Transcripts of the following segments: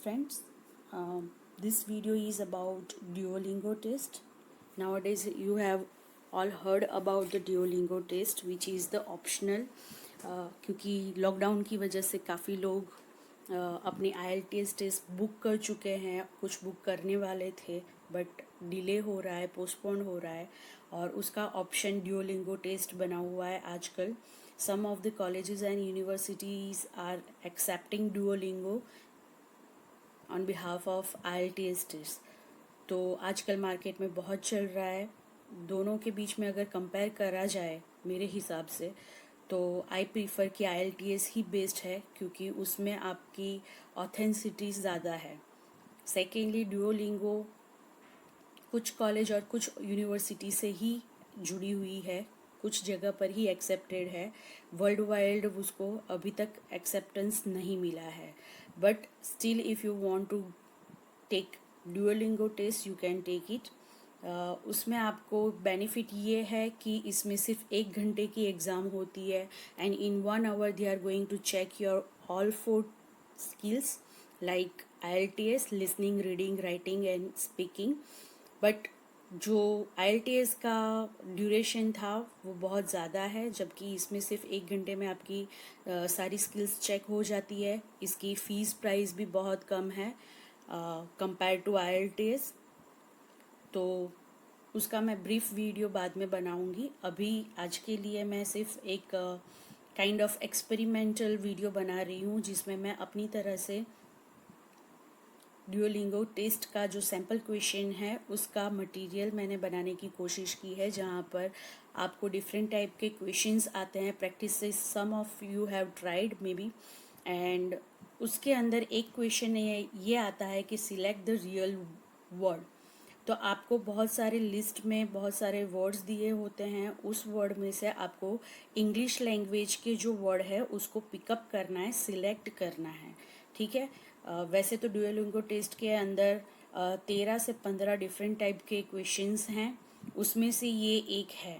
friends. This video is about Duolingo test. Nowadays you have all heard about the Duolingo test which is the optional क्योंकि lockdown की वजह से काफ़ी लोग अपनी IELTS टेस्ट बुक कर चुके हैं, कुछ बुक करने वाले थे बट डिले हो रहा है, पोस्टपोन हो रहा है और उसका ऑप्शन ड्यूओलिंगो टेस्ट बना हुआ है आजकल. Some of the colleges and universities are accepting Duolingo on behalf of IELTS test. तो आजकल मार्केट में बहुत चल रहा है. दोनों के बीच में अगर कंपेयर करा जाए मेरे हिसाब से तो आई प्रीफर कि IELTS ही बेस्ट है क्योंकि उसमें आपकी ऑथेंसिटी ज़्यादा है. सेकेंडली ड्यूओलिंगो कुछ कॉलेज और कुछ यूनिवर्सिटी से ही जुड़ी हुई है, कुछ जगह पर ही एक्सेप्टेड है. वर्ल्ड वाइड उसको अभी तक एक्सेप्टेंस नहीं मिला है. But still if you want to take Duolingo test you can take it. उसमें आपको बेनिफिट ये है कि इसमें सिर्फ 1 घंटे की एग्ज़ाम होती है and in 1 hour they are going to check your all 4 skills like IELTS, listening, reading, writing and speaking. But जो IELTS का ड्यूरेशन था वो बहुत ज़्यादा है जबकि इसमें सिर्फ 1 घंटे में आपकी सारी स्किल्स चेक हो जाती है. इसकी फ़ीस प्राइस भी बहुत कम है कंपेयर टू IELTS. तो उसका मैं ब्रीफ वीडियो बाद में बनाऊंगी. अभी आज के लिए मैं सिर्फ एक काइंड ऑफ एक्सपेरिमेंटल वीडियो बना रही हूँ जिसमें मैं अपनी तरह से ड्यूओलिंगो टेस्ट का जो सैम्पल क्वेश्चन है उसका मटेरियल मैंने बनाने की कोशिश की है जहाँ पर आपको डिफरेंट टाइप के क्वेश्चंस आते हैं. प्रैक्टिस से some of you have tried maybe and उसके अंदर एक क्वेश्चन ये आता है कि सिलेक्ट द रियल वर्ड. तो आपको बहुत सारे लिस्ट में बहुत सारे वर्ड्स दिए होते हैं. उस वर्ड में से आपको इंग्लिश लैंग्वेज के जो वर्ड है उसको पिकअप करना है, सिलेक्ट करना है. ठीक है. वैसे तो ड्यूओलिंगो टेस्ट के अंदर 13 से 15 डिफरेंट टाइप के क्वेश्चंस हैं, उसमें से ये एक है.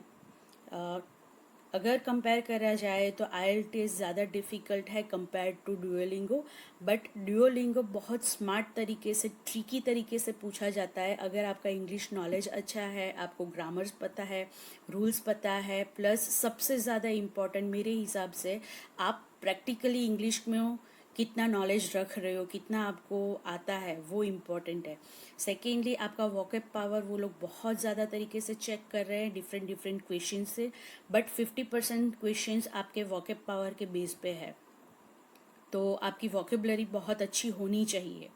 अगर कंपेयर करा जाए तो IELTS ज़्यादा डिफ़िकल्ट है कंपेयर टू ड्यूओलिंगो. बट ड्यूओलिंगो बहुत स्मार्ट तरीके से, ट्रिकी तरीके से पूछा जाता है. अगर आपका इंग्लिश नॉलेज अच्छा है, आपको ग्रामर्स पता है, रूल्स पता है, प्लस सबसे ज़्यादा इम्पॉर्टेंट मेरे हिसाब से आप प्रैक्टिकली इंग्लिश में हो, कितना नॉलेज रख रहे हो, कितना आपको आता है, वो इम्पॉर्टेंट है. सेकेंडली आपका वोकैब पावर वो लोग बहुत ज़्यादा तरीके से चेक कर रहे हैं डिफरेंट क्वेश्चन से. बट 50% क्वेश्चंस आपके वोकैब पावर के बेस पे है. तो आपकी वोकेबलरी बहुत अच्छी होनी चाहिए.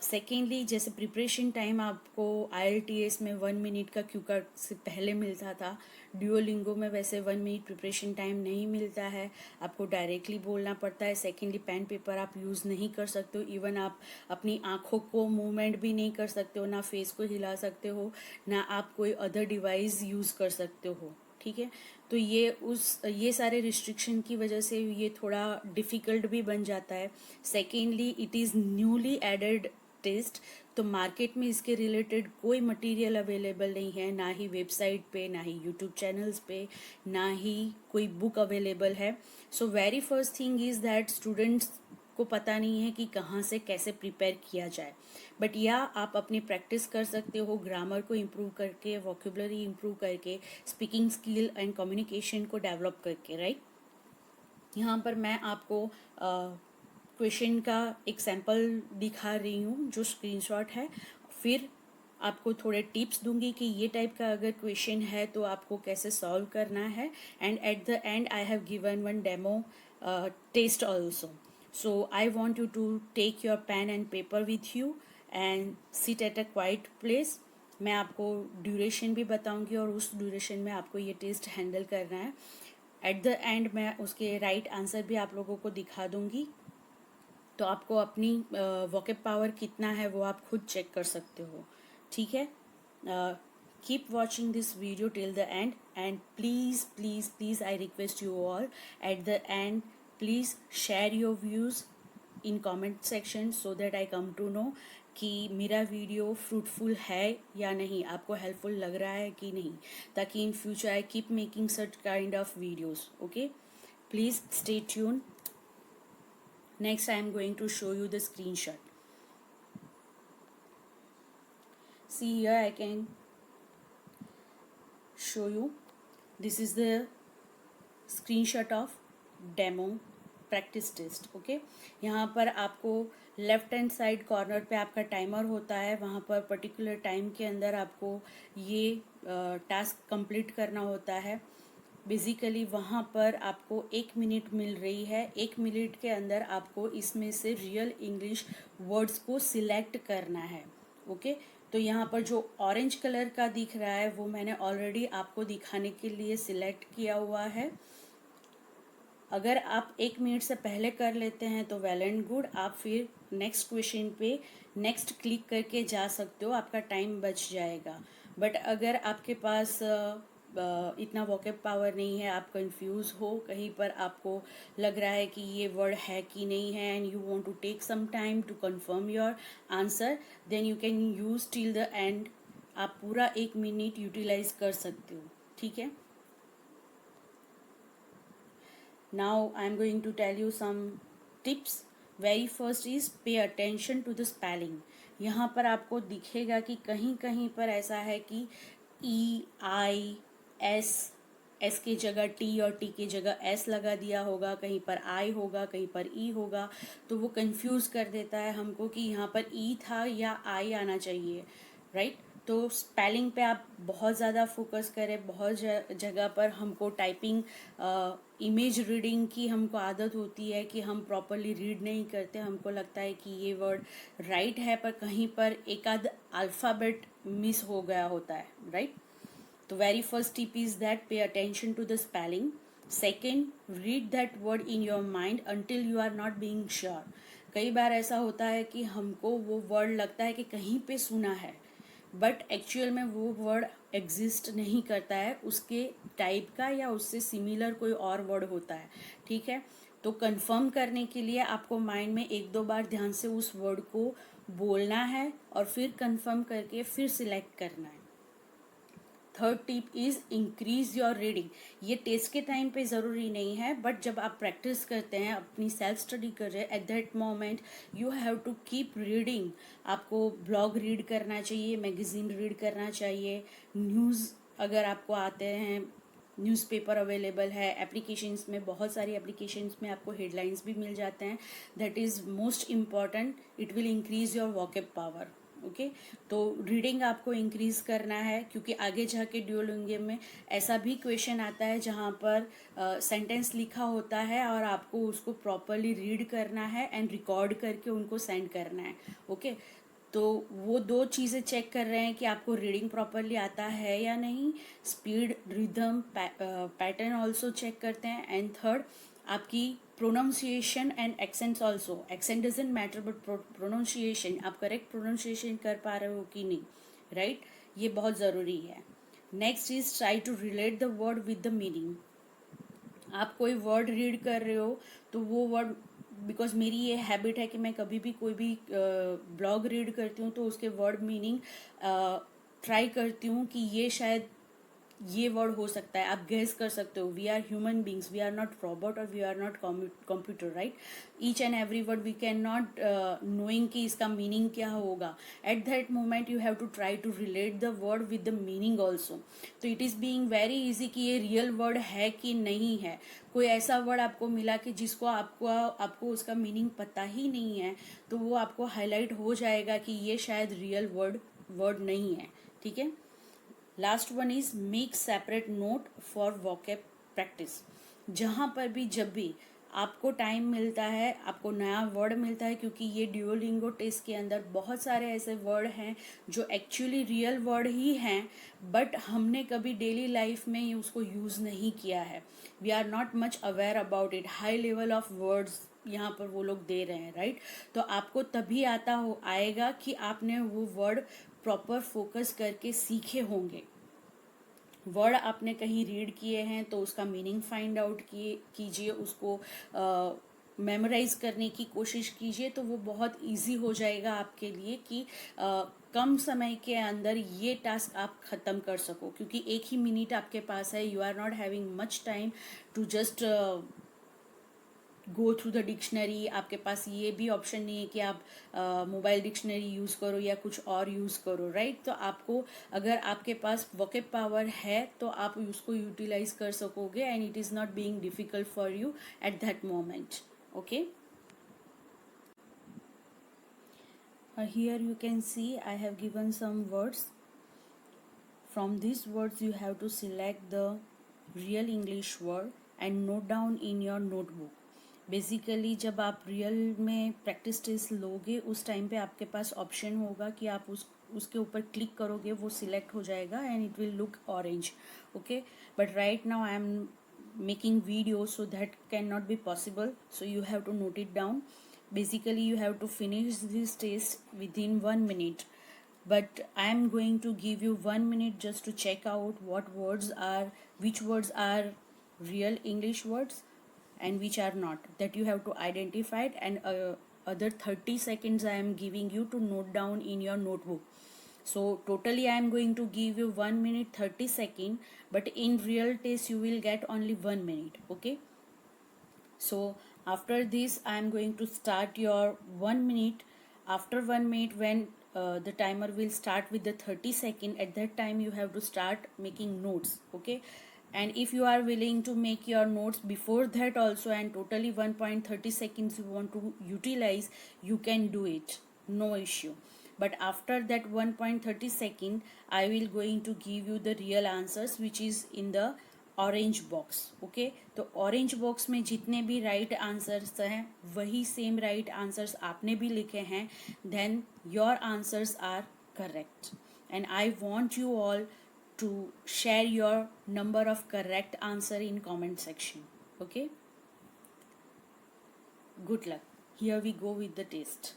सेकेंडली जैसे प्रिपरेशन टाइम आपको IELTS में 1 मिनट का क्यू कार्ड से पहले मिलता था, ड्यूओलिंगो में वैसे 1 मिनट प्रिपरेशन टाइम नहीं मिलता है, आपको डायरेक्टली बोलना पड़ता है. सेकेंडली पेन पेपर आप यूज़ नहीं कर सकते हो. इवन आप अपनी आँखों को मूवमेंट भी नहीं कर सकते हो, ना फेस को हिला सकते हो, ना आप कोई अदर डिवाइस यूज़ कर सकते हो. ठीक है. तो ये सारे रिस्ट्रिक्शन की वजह से ये थोड़ा डिफ़िकल्ट भी बन जाता है. Secondly it is newly added test, तो मार्केट में इसके रिलेटेड कोई मटेरियल अवेलेबल नहीं है, ना ही वेबसाइट पे, ना ही यूट्यूब चैनल्स पे, ना ही कोई बुक अवेलेबल है. So very first thing is that students को पता नहीं है कि कहाँ से कैसे प्रिपेयर किया जाए. बट या आप अपनी प्रैक्टिस कर सकते हो, ग्रामर को इम्प्रूव करके, वोकेबलरी इम्प्रूव करके, स्पीकिंग स्किल एंड कम्युनिकेशन को डेवलप करके. राइट. यहाँ पर मैं आपको क्वेश्चन का एक सैम्पल दिखा रही हूँ जो स्क्रीनशॉट है. फिर आपको थोड़े टिप्स दूंगी कि ये टाइप का अगर क्वेश्चन है तो आपको कैसे सॉल्व करना है. And at the end I have given one demo test also. So I want you to take your pen and paper with you and sit at a quiet place. मैं आपको duration भी बताऊंगी और उस duration में आपको ये test handle करना है. एट द एंड मैं उसके राइट आंसर भी आप लोगों को दिखा दूंगी. तो आपको अपनी वोकैब पावर कितना है वो आप खुद चेक कर सकते हो. ठीक है. Keep watching this video till the end and please I request you all at the end please share your views in comment section so that I come to know कि मेरा वीडियो फ्रूटफुल है या नहीं, आपको helpful लग रहा है कि नहीं, ताकि in future I keep making such kind of videos. Okay. Please stay tune. Next I am going to show you the screenshot. see here, I can show you. This is the screenshot of demo practice test. Okay, यहाँ पर आपको left hand side corner पे आपका timer होता है, वहाँ पर particular time के अंदर आपको ये टास्क कंप्लीट करना होता है। बेसिकली वहाँ पर आपको 1 मिनट मिल रही है। 1 मिनट के अंदर आपको इसमें से रियल इंग्लिश वर्ड्स को सिलेक्ट करना है। ओके, तो यहाँ पर जो ऑरेंज कलर का दिख रहा है वो मैंने ऑलरेडी आपको दिखाने के लिए सिलेक्ट किया हुआ है। अगर आप 1 मिनट से पहले कर लेते हैं तो वेल एंड गुड, आप फिर नेक्स्ट क्वेश्चन पे नेक्स्ट क्लिक करके जा सकते हो, आपका टाइम बच जाएगा। बट अगर आपके पास इतना वॉकेब पावर नहीं है, आप कंफ्यूज हो, कहीं पर आपको लग रहा है कि ये वर्ड है कि नहीं है, and you want to take some time to confirm your answer, then you can use till the end. आप पूरा 1 मिनट यूटिलाइज कर सकते हो। ठीक है, now I am going to tell you some tips. Very first is pay attention to the spelling. यहाँ पर आपको दिखेगा कि कहीं कहीं पर ऐसा है कि EIS, एस के जगह टी और टी की जगह एस लगा दिया होगा, कहीं पर आई होगा, कहीं पर ई होगा, तो वो कंफ्यूज कर देता है हमको कि यहाँ पर ई था या आई आना चाहिए, राइट। तो स्पेलिंग पे आप बहुत ज़्यादा फोकस करें। बहुत जगह पर हमको टाइपिंग इमेज रीडिंग की हमको आदत होती है कि हम प्रॉपरली रीड नहीं करते, हमको लगता है कि ये वर्ड राइट है, पर कहीं पर एक आध अल्फ़ाबेट मिस हो गया होता है, राइट। तो very first tip is that pay attention to the spelling. Second, read that word in your mind until you are not being sure. कई बार ऐसा होता है कि हमको वो वर्ड लगता है कि कहीं पे सुना है, बट एक्चुअल में वो वर्ड एग्जिस्ट नहीं करता है, उसके टाइप का या उससे सिमिलर कोई और वर्ड होता है। ठीक है, तो कंफर्म करने के लिए आपको माइंड में 1-2 बार ध्यान से उस वर्ड को बोलना है और फिर कंफर्म करके फिर सिलेक्ट करना है। Third tip is increase your reading. ये टेस्ट के टाइम पे ज़रूरी नहीं है, बट जब आप प्रैक्टिस करते हैं, अपनी सेल्फ स्टडी कर रहे हैं, at that moment you have to keep reading. आपको ब्लॉग रीड करना चाहिए, मैगजीन रीड करना चाहिए, न्यूज़ अगर आपको आते हैं, न्यूज़पेपर अवेलेबल है, एप्लीकेशंस में बहुत सारी एप्लीकेशंस में आपको हेडलाइंस भी मिल जाते हैं। That is most important, it will increase your vocab power. Okay, तो रीडिंग आपको इंक्रीज करना है, क्योंकि आगे जाके ड्यूओलिंगो में ऐसा भी क्वेश्चन आता है जहाँ पर सेंटेंस लिखा होता है और आपको उसको प्रॉपरली रीड करना है एंड रिकॉर्ड करके उनको सेंड करना है। ओके, तो वो 2 चीज़ें चेक कर रहे हैं कि आपको रीडिंग प्रॉपरली आता है या नहीं। Speed, rhythm, pattern also check करते हैं। एंड थर्ड, आपकी pronunciation and accents also. Accent doesn't matter, but pronunciation, आप करेक्ट प्रोनाउंसिएशन कर पा रहे हो कि नहीं, राइट, ये बहुत ज़रूरी है। Next is try to relate the word with the meaning. आप कोई वर्ड रीड कर रहे हो तो वो वर्ड, बिकॉज मेरी ये हैबिट है कि मैं कभी भी कोई भी ब्लॉग रीड करती हूँ तो उसके वर्ड मीनिंग ट्राई करती हूँ कि ये शायद ये वर्ड हो सकता है। आप गेस कर सकते हो, we are human beings, we are not robot और we are not computer, right. Each and every word we can not knowing कि इसका मीनिंग क्या होगा। At that moment you have to try to relate the word with the meaning also. तो it is being very easy कि ये real word है कि नहीं है। कोई ऐसा वर्ड आपको मिला कि जिसको आपको उसका मीनिंग पता ही नहीं है, तो वो आपको हाईलाइट हो जाएगा कि ये शायद रियल वर्ड नहीं है। ठीक है, last one is make separate note for vocab practice. जहाँ पर भी जब भी आपको टाइम मिलता है, आपको नया वर्ड मिलता है, क्योंकि ये ड्यूओलिंगो टेस्ट के अंदर बहुत सारे ऐसे वर्ड हैं जो एक्चुअली रियल वर्ड ही हैं, बट हमने कभी डेली लाइफ में ये उसको यूज़ नहीं किया है। We are not much aware about it. High level of words यहाँ पर वो लोग दे रहे हैं, राइट। तो आपको तभी आएगा कि आपने वो वर्ड प्रॉपर फोकस करके सीखे होंगे। वर्ड आपने कहीं रीड किए हैं तो उसका मीनिंग फाइंड आउट कीजिए, उसको मेमोराइज करने की कोशिश कीजिए, तो वो बहुत इजी हो जाएगा आपके लिए कि कम समय के अंदर ये टास्क आप ख़त्म कर सको, क्योंकि 1 ही मिनट आपके पास है। You are not having much time to just go through the dictionary, आपके पास ये भी ऑप्शन नहीं है कि आप मोबाइल डिक्शनरी यूज़ करो या कुछ और यूज़ करो, राइट। तो आपको, अगर आपके पास वोकैब पावर है तो आप उसको यूटिलाइज कर सकोगे and it is not being difficult for you eight that moment, okay. Here you can see I have given some words. From these words you have to select the real English word and note down in your notebook. Basically जब आप real में practice test लोगे उस time पे आपके पास option होगा कि आप उसके ऊपर क्लिक करोगे, वो सिलेक्ट हो जाएगा and it will look orange, okay. But right now I am making video, so that cannot be possible, so you have to note it down. Basically you have to finish this test within 1 minute, but I am going to give you 1 minute just to check out which words are real English words and which are not, that you have to identify it, and other 30 seconds I am giving you to note down in your notebook. So totally I am going to give you 1 minute 30 seconds, but in real test you will get only 1 minute, okay. So after this I am going to start your 1 minute. After 1 minute, when the timer will start with the 30 seconds, at that time you have to start making notes, okay. And if you are willing to make your notes before that also, and totally 1.30 seconds you want to utilize, you can do it, no issue. But after that 1.30 second I will going to give you the real answers which is in the orange box, okay. तो orange box में जितने भी right answers हैं वही same right answers आपने भी लिखे हैं, then your answers are correct, and I want you all to share your number of correct answer in comment section, okay. Good luck, here we go with the test.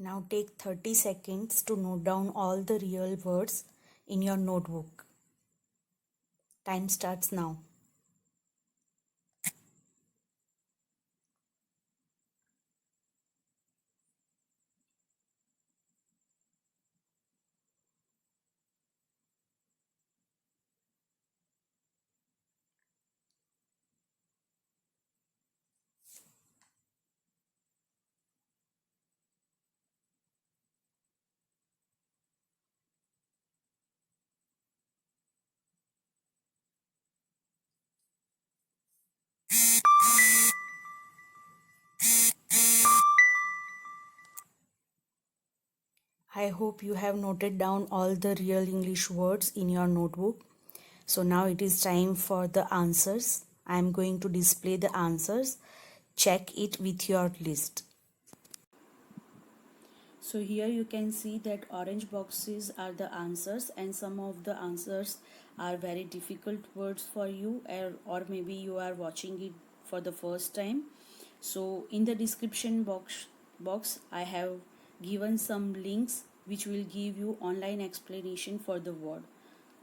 Now take 30 seconds to note down all the real words in your notebook. Time starts now. I hope you have noted down all the real English words in your notebook. So now it is time for the answers. I am going to display the answers. Check it with your list. So here you can see that orange boxes are the answers, and some of the answers are very difficult words for you, or maybe you are watching it for the first time. So in the description box I have given some links which will give you online explanation for the word,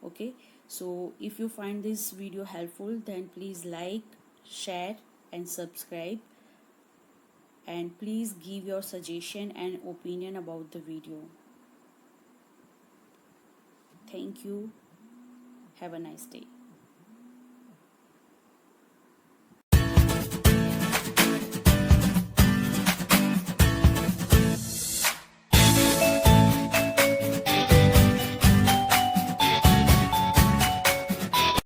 okay. So if you find this video helpful, then please like, share and subscribe, and please give your suggestion and opinion about the video. Thank you. Have a nice day.